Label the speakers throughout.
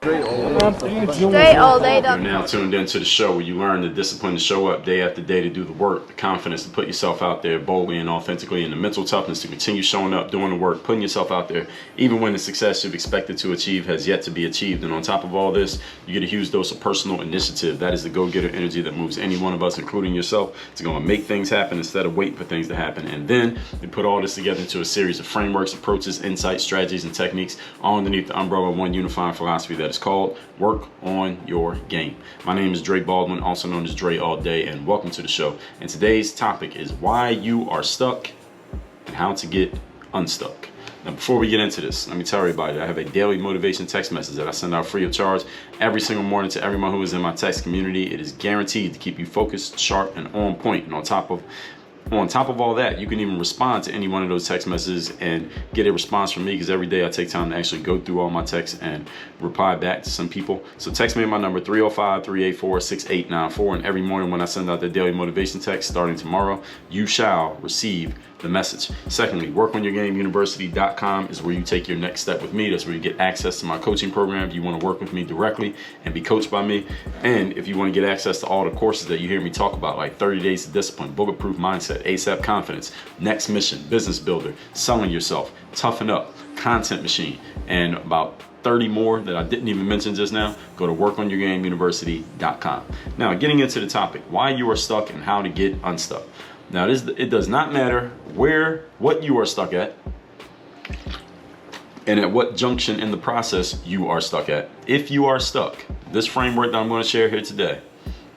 Speaker 1: Straight all day.
Speaker 2: You're now tuned into the show where you learn the discipline to show up day after day to do the work, the confidence to put yourself out there boldly and authentically, and the mental toughness to continue showing up, doing the work, putting yourself out there, even when the success you've expected to achieve has yet to be achieved. And on top of all this, you get a huge dose of personal initiative. That is the go-getter energy that moves any one of us, including yourself, to go and make things happen instead of waiting for things to happen. And then we put all this together into a series of frameworks, approaches, insights, strategies, and techniques, all underneath the umbrella of one unifying philosophy that is called work on your game. My name is Baldwin, also known as Dre All Day, and welcome to the show. And today's topic is why you are stuck and how to get unstuck. Now, before we get into this, let me tell everybody I have a daily motivation text message that I send out free of charge every single morning to everyone who is in my text community. It is guaranteed to keep you focused, sharp, and on point. And on top of all that, you can even respond to any one of those text messages and get a response from me, because every day I take time to actually go through all my texts and reply back to some people. So text me at my number 305-384-6894, and every morning when I send out the daily motivation text starting tomorrow, you shall receive the message. Secondly, workonyourgameuniversity.com is where you take your next step with me. That's where you get access to my coaching program if you want to work with me directly and be coached by me. And if you want to get access to all the courses that you hear me talk about, like 30 Days of Discipline, Bulletproof Mindset, ASAP Confidence, Next Mission, Business Builder, Selling Yourself, Toughen Up, Content Machine, and about 30 more that I didn't even mention just now, go to workonyourgameuniversity.com. Now, getting into the topic, why you are stuck and how to get unstuck. Now, it does not matter what you are stuck at and at what junction in the process you are stuck at. If you are stuck, this framework that I'm going to share here today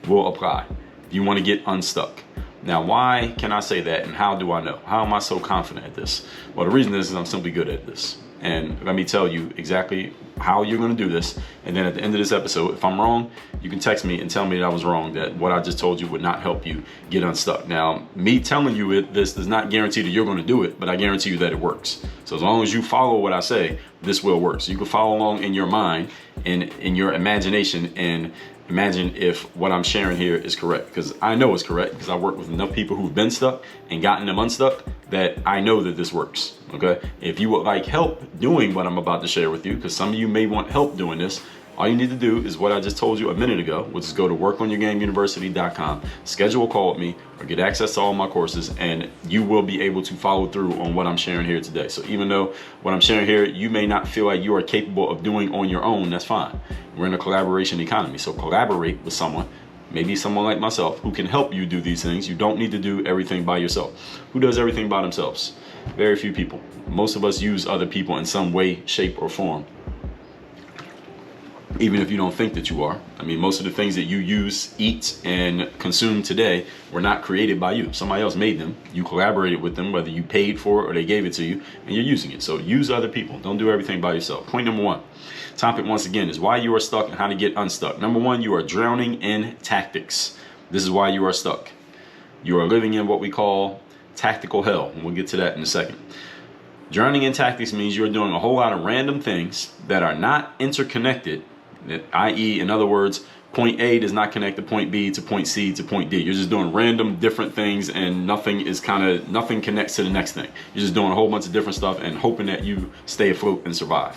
Speaker 2: will apply. You want to get unstuck. Now, why can I say that, and how do I know? How am I so confident at this? Well, the reason is I'm simply good at this. And let me tell you exactly how you're going to do this. And then at the end of this episode, if I'm wrong, you can text me and tell me that I was wrong, that what I just told you would not help you get unstuck. Now, me telling you this does not guarantee that you're going to do it, but I guarantee you that it works. So as long as you follow what I say, this will work. So you can follow along in your mind and in your imagination and imagine if what I'm sharing here is correct, because I know it's correct, because I work with enough people who've been stuck and gotten them unstuck that I know that this works. Okay, if you would like help doing what I'm about to share with you, because some of you may want help doing this, all you need to do is what I just told you a minute ago, which is go to workonyourgameuniversity.com, schedule a call with me, or get access to all my courses, and you will be able to follow through on what I'm sharing here today. So even though what I'm sharing here, you may not feel like you are capable of doing on your own, that's fine. We're in a collaboration economy, so collaborate with someone, maybe someone like myself, who can help you do these things. You don't need to do everything by yourself. Who does everything by themselves? Very few people. Most of us use other people in some way, shape, or form, even if you don't think that you are. I mean, most of the things that you use, eat, and consume today were not created by you. Somebody else made them. You collaborated with them, whether you paid for it or they gave it to you, and you're using it. So use other people. Don't do everything by yourself. Point number one. Topic, once again, is why you are stuck and how to get unstuck. Number one, you are drowning in tactics. This is why you are stuck. You are living in what we call tactical hell, and we'll get to that in a second. Drowning in tactics means you're doing a whole lot of random things that are not interconnected, i.e., in other words, point A does not connect to point B to point C to point D. You're just doing random different things, and nothing connects to the next thing. You're just doing a whole bunch of different stuff and hoping that you stay afloat and survive.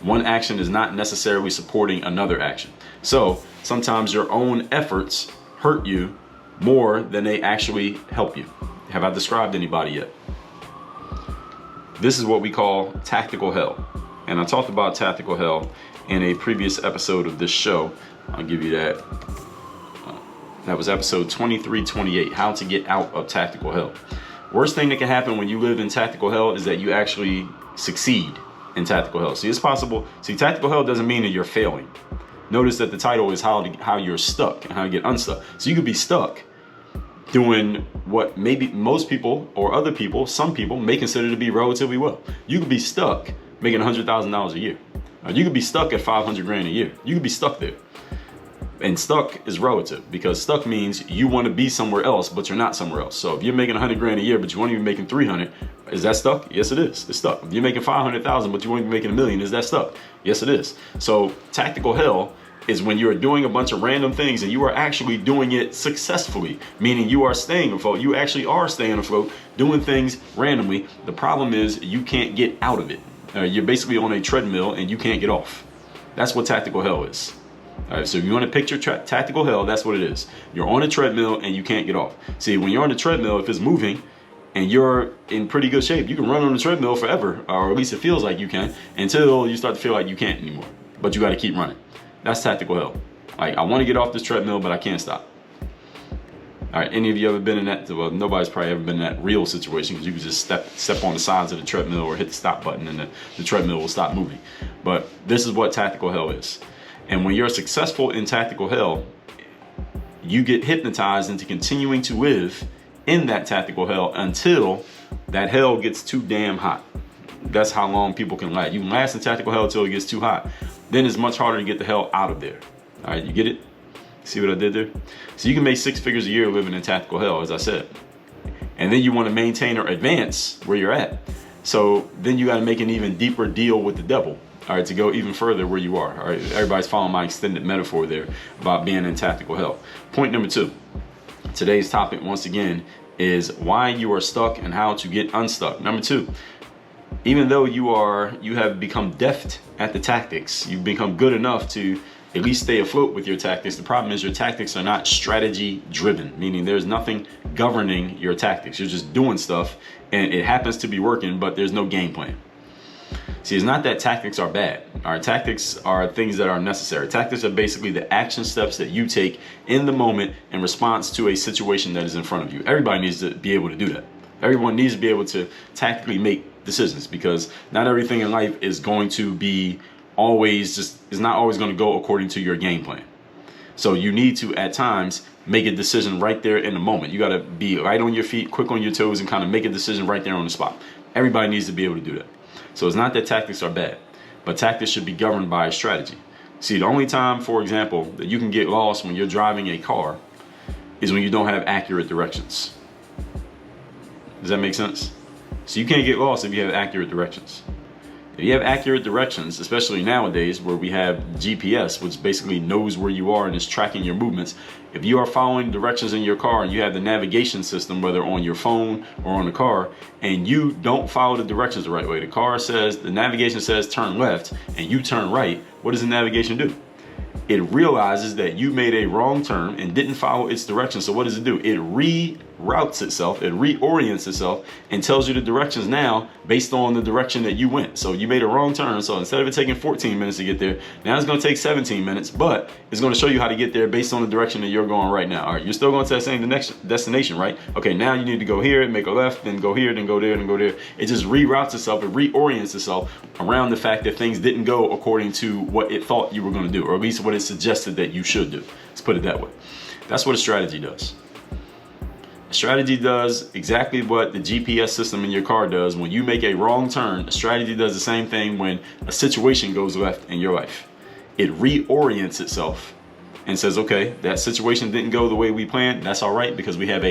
Speaker 2: One action is not necessarily supporting another action. So sometimes your own efforts hurt you more than they actually help you. Have I described anybody yet? This is what we call tactical hell. And I talked about tactical hell in a previous episode of this show. I'll give you that. That was episode 2328, how to get out of tactical hell. Worst thing that can happen when you live in tactical hell is that you actually succeed in tactical hell. See, it's possible. See, tactical hell doesn't mean that you're failing. Notice that the title is how you're stuck and how to get unstuck. So you could be stuck doing what maybe most people or other people, some people may consider to be relatively well. You could be stuck making $100,000 a year. You could be stuck at 500 grand a year. You could be stuck there. And stuck is relative, because stuck means you want to be somewhere else, but you're not somewhere else. So if you're making 100 grand a year, but you won't even making 300, is that stuck? Yes, it is. It's stuck. If you're making 500,000, but you won't even making $1 million, is that stuck? Yes, it is. So tactical hell is when you're doing a bunch of random things and you are actually doing it successfully, meaning you are staying afloat. You actually are staying afloat, doing things randomly. The problem is you can't get out of it. You're basically on a treadmill and you can't get off. That's what tactical hell is. All right, so if you want to picture tactical hell, that's what it is. You're on a treadmill and you can't get off. See, when you're on the treadmill, if it's moving and you're in pretty good shape, you can run on the treadmill forever, or at least it feels like you can, until you start to feel like you can't anymore. But you got to keep running. That's tactical hell. Like, I want to get off this treadmill, but I can't stop. All right, any of you ever been in that? Well, nobody's probably ever been in that real situation, because you can just step on the sides of the treadmill or hit the stop button and the treadmill will stop moving. But this is what tactical hell is. And when you're successful in tactical hell, you get hypnotized into continuing to live in that tactical hell until that hell gets too damn hot. That's how long people can last. You can last in tactical hell until it gets too hot. Then it's much harder to get the hell out of there. All right, you get it? See what I did there? So you can make 6 figures a year living in tactical hell, as I said. And then you want to maintain or advance where you're at. So then you got to make an even deeper deal with the devil. All right, to go even further where you are. All right, everybody's following my extended metaphor there about being in tactical hell. Point number 2. Today's topic, once again, is why you are stuck and how to get unstuck. Number 2, even though you have become deft at the tactics, you've become good enough to at least stay afloat with your tactics. The problem is your tactics are not strategy driven, meaning there's nothing governing your tactics. You're just doing stuff and it happens to be working, but there's no game plan. See, it's not that tactics are bad. Our tactics are things that are necessary. Tactics are basically the action steps that you take in the moment in response to a situation that is in front of you. Everybody needs to be able to do that. Everyone needs to be able to tactically make decisions, because not everything in life is going to be is not always going to go according to your game plan. So you need to, at times, make a decision right there in the moment. You got to be right on your feet, quick on your toes, and kind of make a decision right there on the spot. Everybody needs to be able to do that. So it's not that tactics are bad, but tactics should be governed by a strategy. See, the only time, for example, that you can get lost when you're driving a car is when you don't have accurate directions. Does that make sense? So you can't get lost if you have accurate directions. If you have accurate directions, especially nowadays where we have GPS, which basically knows where you are and is tracking your movements. If you are following directions in your car and you have the navigation system, whether on your phone or on the car, and you don't follow the directions the right way, the navigation says turn left and you turn right, what does the navigation do? It realizes that you made a wrong turn and didn't follow its direction. So what does it do? It reroutes itself, it reorients itself, and tells you the directions now based on the direction that you went. So you made a wrong turn. So instead of it taking 14 minutes to get there, now it's going to take 17 minutes, but it's going to show you how to get there based on the direction that you're going right now. All right, you're still going to that same destination, right? Okay, now you need to go here, make a left, then go here, then go there, then go there. It just reroutes itself, it reorients itself around the fact that things didn't go according to what it thought you were going to do, or at least what it suggested that you should do. Let's put it that way. That's what a strategy does. A strategy does exactly what the GPS system in your car does. When you make a wrong turn, a strategy does the same thing when a situation goes left in your life. It reorients itself and says, okay, that situation didn't go the way we planned. That's all right, because we have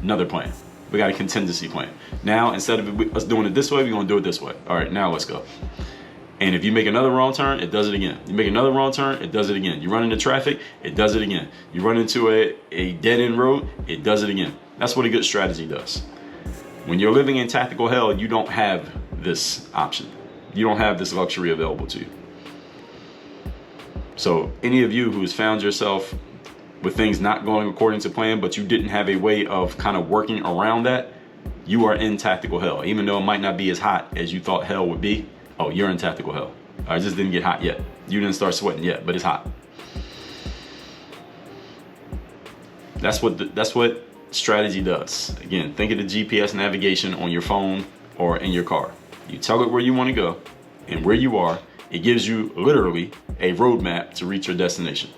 Speaker 2: another plan. We got a contingency plan. Now, instead of us doing it this way, we're going to do it this way. All right, now let's go. And if you make another wrong turn, it does it again. You make another wrong turn, it does it again. You run into traffic, it does it again. You run into a dead-end road, it does it again. That's what a good strategy does. When you're living in tactical hell, you don't have this option. You don't have this luxury available to you. So any of you who has found yourself with things not going according to plan, but you didn't have a way of kind of working around that, you are in tactical hell. Even though it might not be as hot as you thought hell would be, oh, you're in tactical hell. I just didn't get hot yet. You didn't start sweating yet, but it's hot. That's what strategy does. Again, think of the GPS navigation on your phone or in your car. You tell it where you want to go and where you are. It gives you literally a roadmap to reach your destination.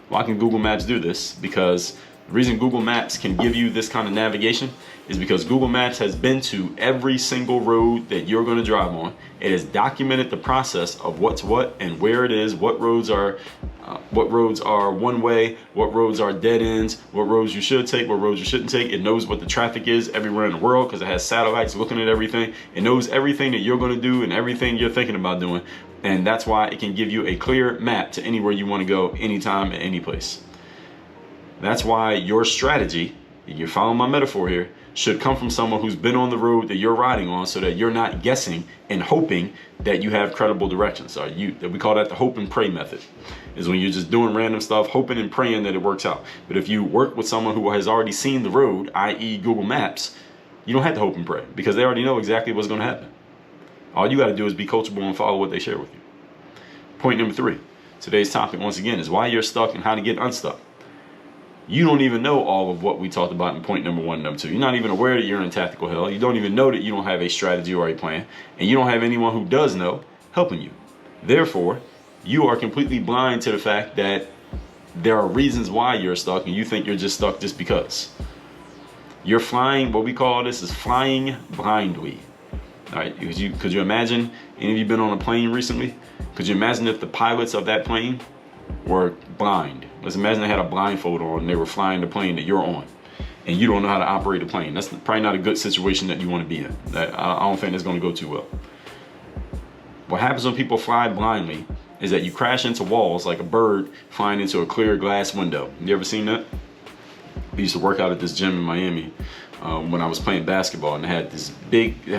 Speaker 2: Why can Google Maps do this? Because the reason Google Maps can give you this kind of navigation is because Google Maps has been to every single road that you're going to drive on. It has documented the process of what's what and where it is, what roads are one way, what roads are dead ends, what roads you should take, what roads you shouldn't take. It knows what the traffic is everywhere in the world because it has satellites looking at everything. It knows everything that you're going to do and everything you're thinking about doing. And that's why it can give you a clear map to anywhere you want to go, anytime, at any place. That's why your strategy you're following my metaphor here, should come from someone who's been on the road that you're riding on, so that you're not guessing and hoping that you have credible directions. We call that the hope and pray method, is when you're just doing random stuff, hoping and praying that it works out. But if you work with someone who has already seen the road, i.e. Google Maps, you don't have to hope and pray, because they already know exactly what's going to happen. All you got to do is be coachable and follow what they share with you. Point number 3, today's topic once again is why you're stuck and how to get unstuck. You don't even know all of what we talked about in point number 1 and number 2. You're not even aware that you're in tactical hell. You don't even know that you don't have a strategy or a plan, and you don't have anyone who does know helping you. Therefore, you are completely blind to the fact that there are reasons why you're stuck, and you think you're just stuck just because. You're flying, what we call this is flying blindly. All right, could you imagine, any of you been on a plane recently? Could you imagine if the pilots of that plane were blind? Let's imagine they had a blindfold on and they were flying the plane that you're on, and you don't know how to operate a plane. That's probably not a good situation that you want to be in. I don't think that's going to go too well. What happens when people fly blindly is that you crash into walls like a bird flying into a clear glass window. You ever seen that? We used to work out at this gym in Miami when I was playing basketball, and it had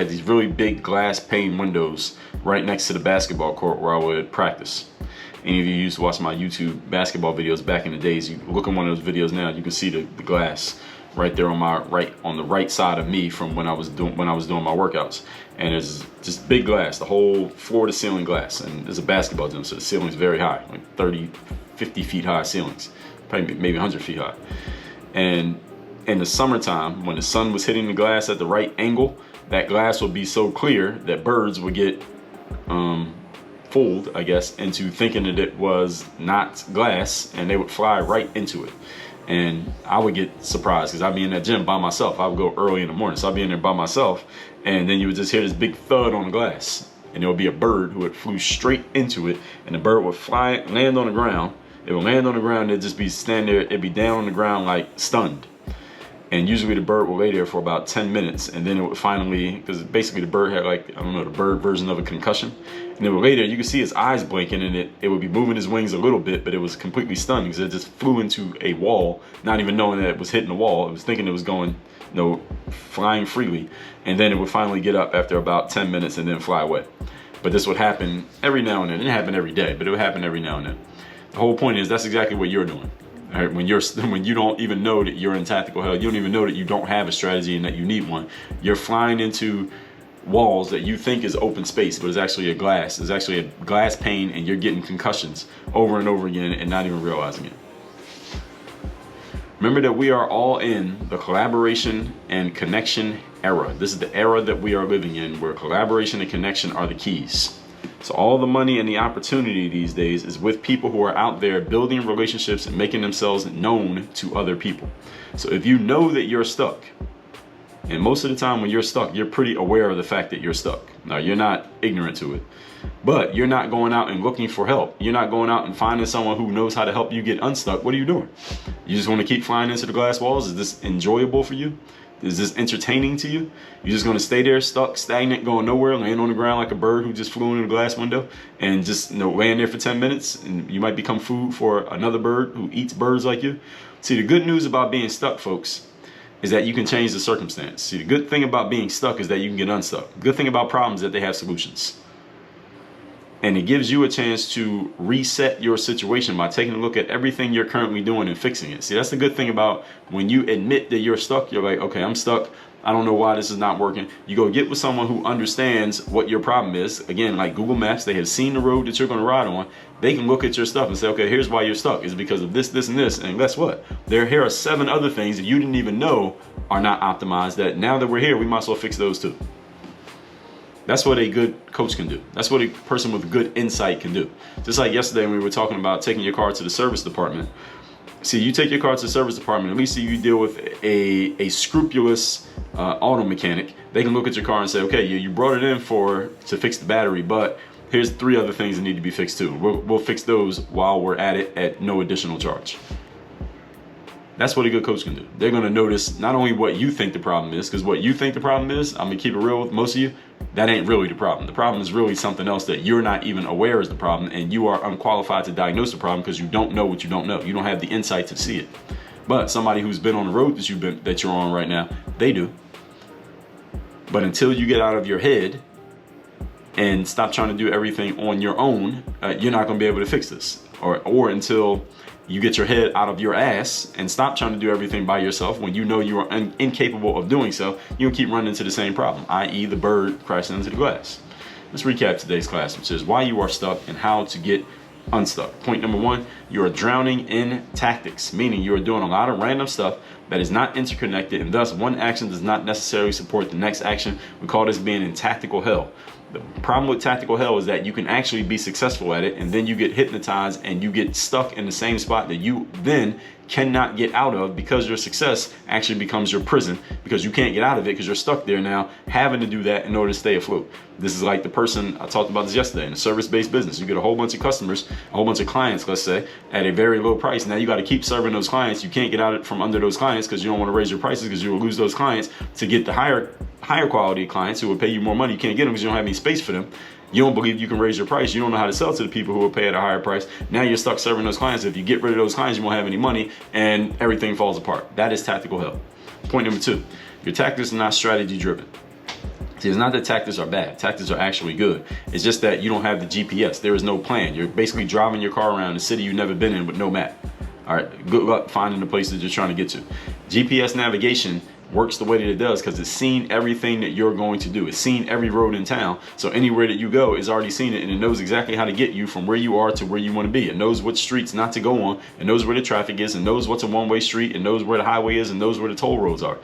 Speaker 2: these really big glass pane windows right next to the basketball court where I would practice. Any of you used to watch my YouTube basketball videos back in the days, you look at one of those videos now, you can see the glass right there on the right side of me from when I was doing my workouts. And there's just big glass, the whole floor to ceiling glass, and there's a basketball gym, so the ceiling's very high, like 30, 50 feet high ceilings, probably maybe 100 feet high. And in the summertime, when the sun was hitting the glass at the right angle, that glass would be so clear that birds would get fooled, I guess, into thinking that it was not glass, and they would fly right into it. And I would get surprised because I'd be in that gym by myself. I would go early in the morning, so I'd be in there by myself, and then you would just hear this big thud on the glass, and there would be a bird who would flew straight into it, and the bird would fly, land on the ground. It would land on the ground, it'd just be standing there, it'd be down on the ground like stunned. And usually the bird will lay there for about 10 minutes, and then it would finally, because basically the bird had like, I don't know, the bird version of a concussion. And it would lay there, you could see his eyes blinking, and it would be moving his wings a little bit, but it was completely stunned because it just flew into a wall, not even knowing that it was hitting the wall. It was thinking it was going, flying freely. And then it would finally get up after about 10 minutes and then fly away. But this would happen every now and then. It didn't happen every day, but it would happen every now and then. The whole point is that's exactly what you're doing. Right? When you don't even know that you're in tactical hell, you don't even know that you don't have a strategy and that you need one. You're flying into walls that you think is open space, but it's actually a glass. It's actually a glass pane, and you're getting concussions over and over again and not even realizing it. Remember that we are all in the collaboration and connection era. This is the era that we are living in, where collaboration and connection are the keys. So all the money and the opportunity these days is with people who are out there building relationships and making themselves known to other people. So if you know that you're stuck, and most of the time when you're stuck, you're pretty aware of the fact that you're stuck. Now, you're not ignorant to it, but you're not going out and looking for help. You're not going out and finding someone who knows how to help you get unstuck. What are you doing? You just want to keep flying into the glass walls? Is this enjoyable for you? Is this entertaining to you? You're just going to stay there stuck, stagnant, going nowhere, laying on the ground like a bird who just flew into the glass window, and just laying there for 10 minutes, and you might become food for another bird who eats birds like you. See, the good news about being stuck, folks, is that you can change the circumstance. See, the good thing about being stuck is that you can get unstuck. The good thing about problems is that they have solutions. And it gives you a chance to reset your situation by taking a look at everything you're currently doing and fixing it. See, that's the good thing about when you admit that you're stuck. You're like, okay, I'm stuck. I don't know why this is not working. You go get with someone who understands what your problem is. Again, like Google Maps, they have seen the road that you're going to ride on. They can look at your stuff and say, okay, here's why you're stuck. It's because of this, this, and this. And guess what? Here are 7 other things that you didn't even know are not optimized, that now that we're here, we might as well fix those too. That's what a good coach can do. That's what a person with good insight can do. Just like yesterday when we were talking about taking your car to the service department. See, you take your car to the service department, at least you deal with a scrupulous auto mechanic. They can look at your car and say, okay, you brought it in to fix the battery, but here's 3 other things that need to be fixed too. We'll fix those while we're at it at no additional charge. That's what a good coach can do. They're going to notice not only what you think the problem is, because what you think the problem is, I'm going to keep it real with most of you, that ain't really the problem. The problem is really something else that you're not even aware is the problem, and you are unqualified to diagnose the problem because you don't know what you don't know. You don't have the insight to see it. But somebody who's been on the road that you're on right now, they do. But until you get out of your head and stop trying to do everything on your own, you're not going to be able to fix this. Or until you get your head out of your ass and stop trying to do everything by yourself when you know you are incapable of doing so, you'll keep running into the same problem, i.e. the bird crashing into the glass. Let's recap today's class, which is why you are stuck and how to get unstuck. Point number one, you are drowning in tactics, meaning you are doing a lot of random stuff that is not interconnected, and thus one action does not necessarily support the next action. We call this being in tactical hell. The problem with tactical hell is that you can actually be successful at it, and then you get hypnotized and you get stuck in the same spot that you then cannot get out of, because your success actually becomes your prison, because you can't get out of it because you're stuck there now having to do that in order to stay afloat. This is like the person, I talked about this yesterday, in a service-based business. You get a whole bunch of customers, a whole bunch of clients, let's say, at a very low price. Now you got to keep serving those clients. You can't get out from under those clients because you don't want to raise your prices, because you will lose those clients to get the higher quality clients who will pay you more money. You can't get them because you don't have any space for them. You don't believe you can raise your price. You don't know how to sell to the people who will pay at a higher price. Now you're stuck serving those clients. If you get rid of those clients, you won't have any money and everything falls apart. That is tactical hell. Point number two, your tactics are not strategy driven. See, it's not that tactics are bad. Tactics are actually good. It's just that you don't have the GPS. There is no plan. You're basically driving your car around a city you've never been in with no map. All right, good luck finding the places you're trying to get to. GPS navigation works the way that it does because it's seen everything that you're going to do. It's seen every road in town. So anywhere that you go, it's already seen it, and it knows exactly how to get you from where you are to where you want to be. It knows which streets not to go on. It knows where the traffic is. It knows what's a one-way street. It knows where the highway is, and knows where the toll roads are.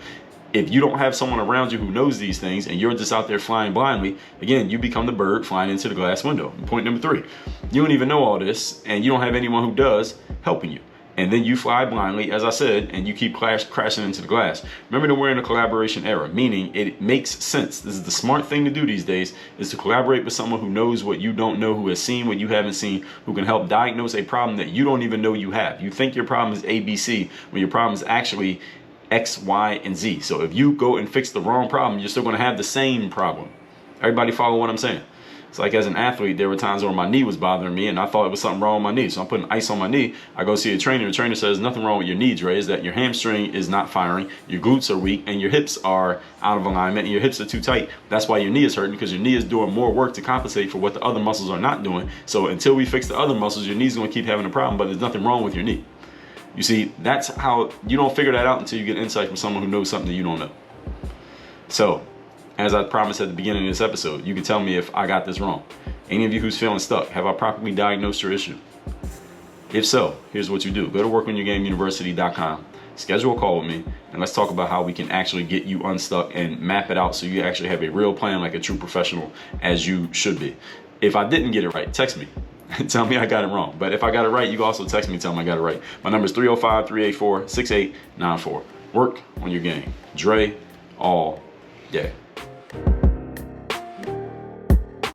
Speaker 2: If you don't have someone around you who knows these things and you're just out there flying blindly, again, you become the bird flying into the glass window. Point number three, you don't even know all this and you don't have anyone who does helping you. And then you fly blindly, as I said, and you keep crashing into the glass. Remember that we're in a collaboration era, meaning it makes sense. This is the smart thing to do these days, is to collaborate with someone who knows what you don't know, who has seen what you haven't seen, who can help diagnose a problem that you don't even know you have. You think your problem is ABC when your problem is actually X, Y, and Z. So if you go and fix the wrong problem, you're still going to have the same problem. Everybody follow what I'm saying? It's like, as an athlete, there were times where my knee was bothering me and I thought it was something wrong with my knee. So I'm putting ice on my knee. I go see a trainer. The trainer says nothing wrong with your knee, Dre. Is that your hamstring is not firing, your glutes are weak, and your hips are out of alignment, and your hips are too tight. That's why your knee is hurting, because your knee is doing more work to compensate for what the other muscles are not doing. So until we fix the other muscles, your knee's going to keep having a problem, but there's nothing wrong with your knee. You see, that's how you don't figure that out until you get insight from someone who knows something that you don't know. So, as I promised at the beginning of this episode, you can tell me if I got this wrong. Any of you who's feeling stuck, have I properly diagnosed your issue? If so, here's what you do. Go to workonyourgameuniversity.com, schedule a call with me, and let's talk about how we can actually get you unstuck and map it out so you actually have a real plan like a true professional, as you should be. If I didn't get it right, text me. Tell me I got it wrong. But if I got it right, you can also text me and tell me I got it right. My number is 305-384-6894. Work on your game. Dre all day.